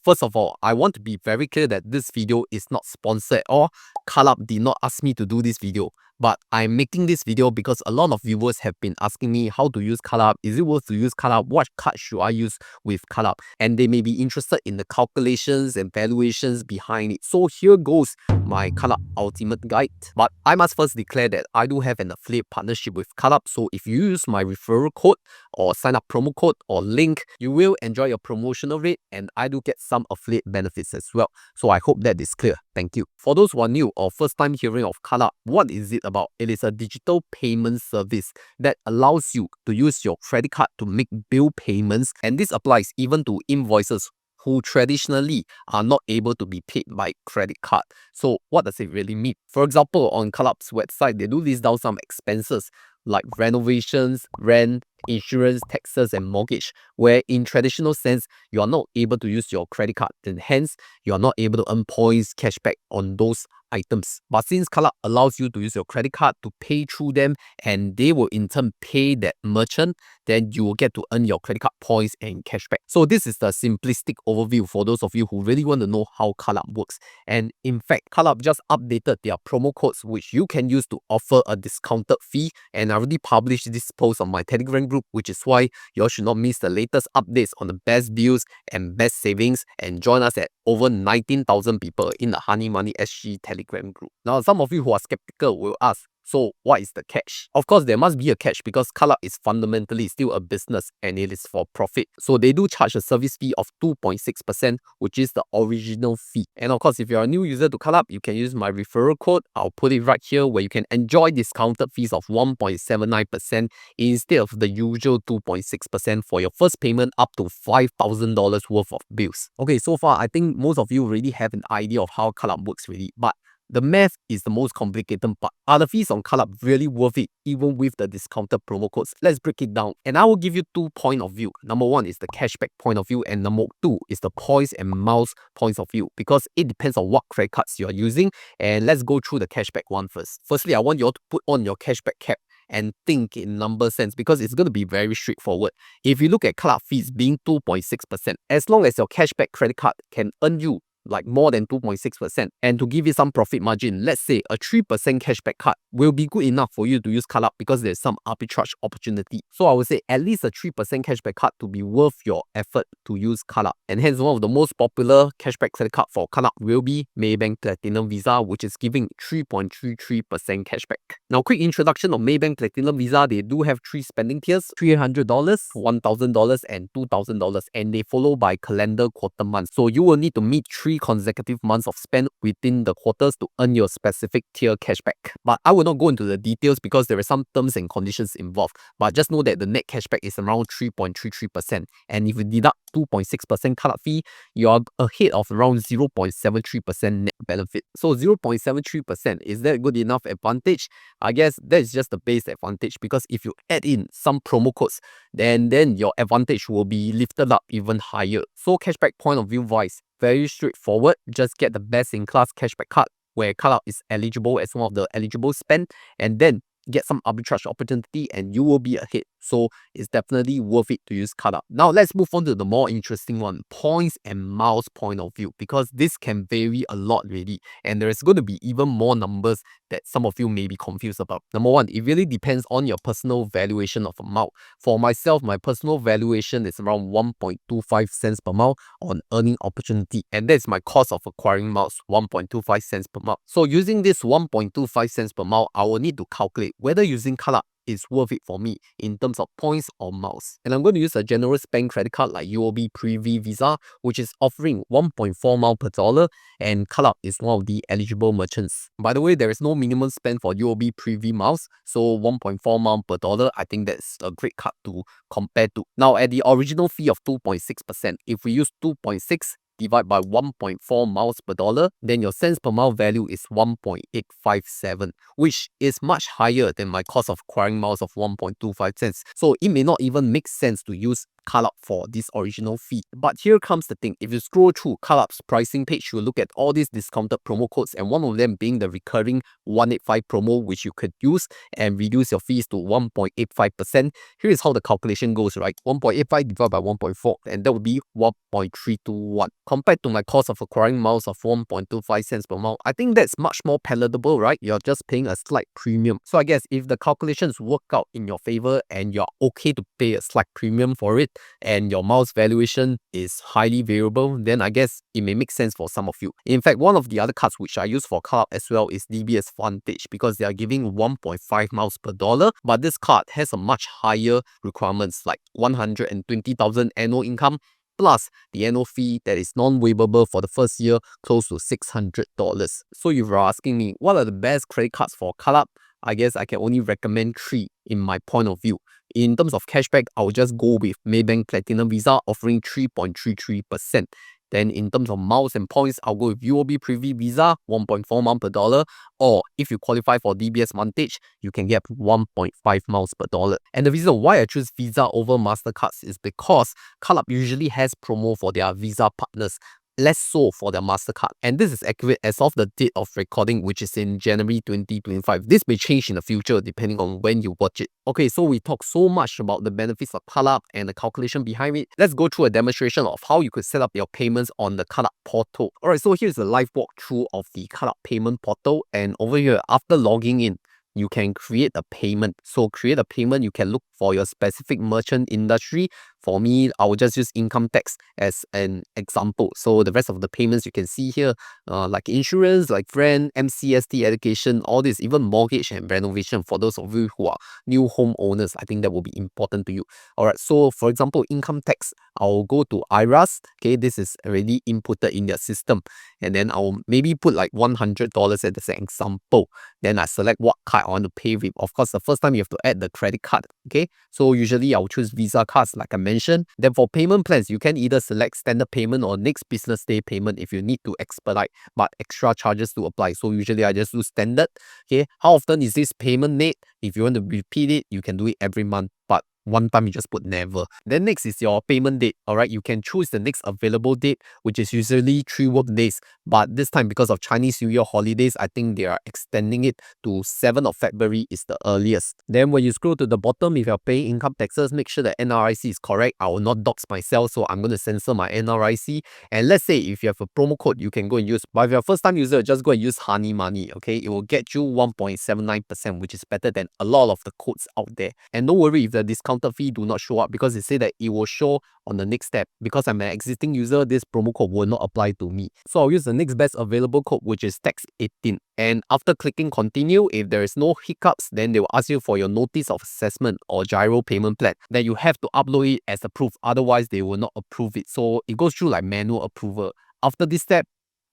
First of all, I want to be very clear that this video is not sponsored or CardUp did not ask me to do this video. But I'm making this video because a lot of viewers have been asking me how to use CardUp. Is it worth to use CardUp? What card should I use with CardUp? And they may be interested in the calculations and valuations behind it. So here goes my CardUp Ultimate Guide. But I must first declare that I do have an affiliate partnership with CardUp. So if you use my referral code or sign up promo code or link, you will enjoy a promotional rate and I do get some affiliate benefits as well. So I hope that is clear. Thank you. For those who are new or first time hearing of CardUp, what is it about? It is a digital payment service that allows you to use your credit card to make bill payments, and this applies even to invoices who traditionally are not able to be paid by credit card. So what does it really mean? For example, on CardUp's website, they do list down some expenses like renovations, rent, insurance, taxes, and mortgage, where in traditional sense, you are not able to use your credit card, and hence you are not able to earn points, cashback on those items. But since CardUp allows you to use your credit card to pay through them, and they will in turn pay that merchant, then you will get to earn your credit card points and cashback. So this is the simplistic overview for those of you who really want to know how CardUp works. And in fact, CardUp just updated their promo codes, which you can use to offer a discounted fee. And I already published this post on my Telegram group, which is why you all should not miss the latest updates on the best deals and best savings, and join us at over 19,000 people in the Honey Money SG Telegram group. Now, some of you who are skeptical will ask, so what is the catch? Of course, there must be a catch because CardUp is fundamentally still a business and it is for profit. So they do charge a service fee of 2.6%, which is the original fee. And of course, if you're a new user to CardUp, you can use my referral code. I'll put it right here where you can enjoy discounted fees of 1.79% instead of the usual 2.6% for your first payment up to $5,000 worth of bills. Okay, so far, I think most of you already have an idea of how CardUp works really, but the math is the most complicated part. Are the fees on CardUp really worth it even with the discounted promo codes? Let's break it down. And I will give you 2 points of view. Number 1 is the cashback point of view, and number 2 is the points and miles points of view, because it depends on what credit cards you are using. And let's go through the cashback one first. Firstly, I want you all to put on your cashback cap and think in number sense, because it's going to be very straightforward. If you look at CardUp fees being 2.6%, as long as your cashback credit card can earn you like more than 2.6%, and to give you some profit margin, let's say a 3% cashback card will be good enough for you to use CardUp because there's some arbitrage opportunity. So I would say at least a 3% cashback card to be worth your effort to use CardUp. And hence one of the most popular cashback credit card for CardUp will be Maybank Platinum Visa, which is giving 3.33% cashback. Now, quick introduction of Maybank Platinum Visa. They do have 3 spending tiers: $300, $1,000, and $2,000, and they follow by calendar quarter months. So you will need to meet 3 consecutive months of spend within the quarters to earn your specific tier cashback. But I will not go into the details because there are some terms and conditions involved. But just know that the net cashback is around 3.33%. And if you deduct 2.6% CardUp fee, you are ahead of around 0.73% net benefit. So 0.73%, is that good enough advantage? I guess that is just the base advantage, because if you add in some promo codes, then your advantage will be lifted up even higher. So cashback point of view wise, very straightforward. Just get the best in class cashback card where CardUp is eligible as one of the eligible spend, and then get some arbitrage opportunity and you will be ahead. So it's definitely worth it to use CardUp. Now let's move on to the more interesting one, points and miles point of view, because this can vary a lot really, and there is going to be even more numbers that some of you may be confused about. Number 1, it really depends on your personal valuation of a mile. For myself, my personal valuation is around 1.25 cents per mile on earning opportunity, and that's my cost of acquiring miles, 1.25 cents per mile. So using this 1.25 cents per mile, I will need to calculate whether using CardUp is worth it for me in terms of points or miles. And I'm going to use a generous bank credit card like UOB PRVI Visa, which is offering 1.4 mile per dollar, and CardUp is one of the eligible merchants. By the way, there is no minimum spend for UOB PRVI miles, so 1.4 mile per dollar, I think that's a great card to compare to. Now, at the original fee of 2.6%, if we use 2.6 divide by 1.4 miles per dollar, then your cents per mile value is 1.857, which is much higher than my cost of acquiring miles of 1.25 cents. So it may not even make sense to use CardUp for this original fee. But here comes the thing. If you scroll through CardUp's pricing page, you'll look at all these discounted promo codes, and one of them being the recurring 185 promo, which you could use and reduce your fees to 1.85%. Here is how the calculation goes, right? 1.85 divided by 1.4, and that would be 1.321. Compared to my cost of acquiring miles of 1.25 cents per mile, I think that's much more palatable, right? You're just paying a slight premium. So I guess if the calculations work out in your favor and you're okay to pay a slight premium for it, and your miles valuation is highly variable, then I guess it may make sense for some of you. In fact, one of the other cards which I use for CardUp as well is DBS Vantage, because they are giving 1.5 miles per dollar, but this card has a much higher requirements, like 120,000 annual income, plus the annual fee that is non-waivable for the first year, close to $600. So if you're asking me, what are the best credit cards for CardUp? I guess I can only recommend 3 in my point of view. In terms of cashback, I'll just go with Maybank Platinum Visa, offering 3.33%. Then in terms of miles and points, I'll go with UOB PRVI Visa, 1.4 miles per dollar. Or if you qualify for DBS Vantage, you can get 1.5 miles per dollar. And the reason why I choose Visa over MasterCards is because CardUp usually has promo for their Visa partners, less so for their MasterCard. And this is accurate as of the date of recording, which is in January 2025. This may change in the future depending on when you watch it. Okay, so we talked so much about the benefits of CardUp and the calculation behind it. Let's go through a demonstration of how you could set up your payments on the CardUp portal. Alright, so here's a live walkthrough of the CardUp payment portal, and over here, after logging in, you can create a payment. So create a payment, you can look for your specific merchant industry. For me, I will just use income tax as an example. So the rest of the payments you can see here, like insurance, like rent, MCST, education, all this, even mortgage and renovation for those of you who are new homeowners. I think that will be important to you. All right, so for example, income tax, I'll go to IRAS. Okay, this is already inputted in their system. And then I'll maybe put like $100 as an example. Then I select what card I want to pay with. Of course, the first time you have to add the credit card. Okay, so usually I'll choose Visa cards like I mentioned. Then for payment plans, you can either select standard payment or next business day payment if you need to expedite, but extra charges to apply. So usually I just do standard. Okay, how often is this payment made? If you want to repeat it, you can do it every month, but one time you just put never. Then next is your payment date. All right, you can choose the next available date, which is usually 3 work days, but this time because of Chinese New Year holidays, I think they are extending it to 7th of February is the earliest. Then when you scroll to the bottom, if you're paying income taxes, make sure the NRIC is correct. I will not dox myself, so I'm going to censor my NRIC. And let's say if you have a promo code, you can go and use, but if you're a first time user, just go and use Honey Money. Okay, it will get you 1.79%, which is better than a lot of the codes out there. And don't worry if the discounted fee do not show up, because it say that it will show on the next step. Because I'm an existing user, this promo code will not apply to me. So I'll use the next best available code, which is tax 18. And after clicking continue, if there is no hiccups, then they will ask you for your notice of assessment or gyro payment plan. Then you have to upload it as a proof, otherwise they will not approve it. So it goes through like manual approval. After this step,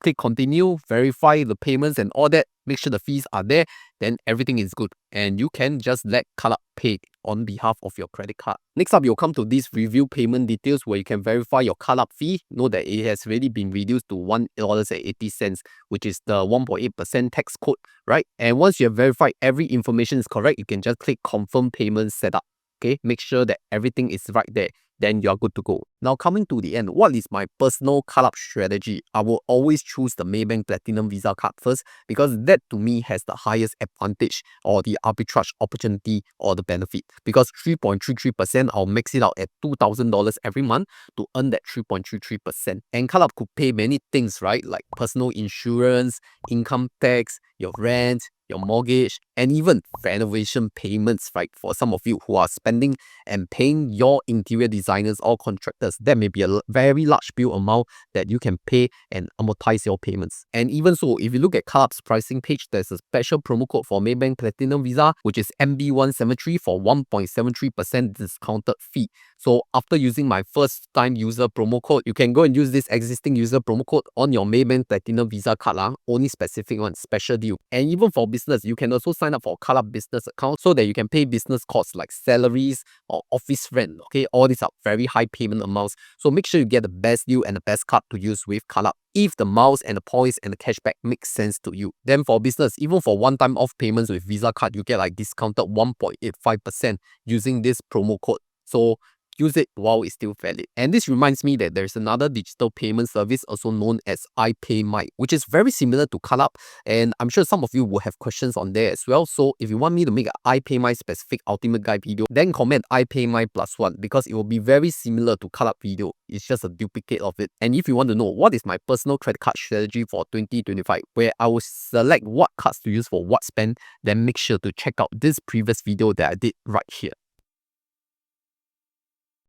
click continue, verify the payments and all that, make sure the fees are there, then everything is good. And you can just let CardUp pay on behalf of your credit card. Next up, you'll come to these review payment details where you can verify your CardUp fee. Know that it has already been reduced to $1.80, which is the 1.8% tax code, right? And once you have verified every information is correct, you can just click confirm payment setup. Okay, make sure that everything is right there. Then you're good to go. Now coming to the end, what is my personal CardUp strategy? I will always choose the Maybank Platinum Visa card first, because that to me has the highest advantage or the arbitrage opportunity or the benefit. Because 3.33%, I'll max it out at $2,000 every month to earn that 3.33%. And CardUp could pay many things, right? Like personal insurance, income tax, your rent, your mortgage, and even renovation payments, right? For some of you who are spending and paying your interior designers or contractors, that may be a very large bill amount that you can pay and amortize your payments. And even so, if you look at CardUp's pricing page, there's a special promo code for Maybank Platinum Visa, which is MB173 for 1.73% discounted fee. So after using my first time user promo code, you can go and use this existing user promo code on your Maybank Platinum Visa card, only specific one, special deal. And even for business, you can also sign up for CardUp business account so that you can pay business costs like salaries or office rent. Okay, all these are very high payment amounts. So make sure you get the best deal and the best card to use with CardUp, if the miles and the points and the cashback make sense to you. Then for business, even for one-time off payments with Visa card, you get like discounted 1.85% using this promo code. So use it while it's still valid. And this reminds me that there's another digital payment service also known as iPayMy, which is very similar to CardUp, and I'm sure some of you will have questions on there as well. So if you want me to make an iPayMy specific ultimate guide video, then comment iPayMy +1 because it will be very similar to CardUp video. It's just a duplicate of it. And if you want to know what is my personal credit card strategy for 2025, where I will select what cards to use for what spend, then make sure to check out this previous video that I did right here.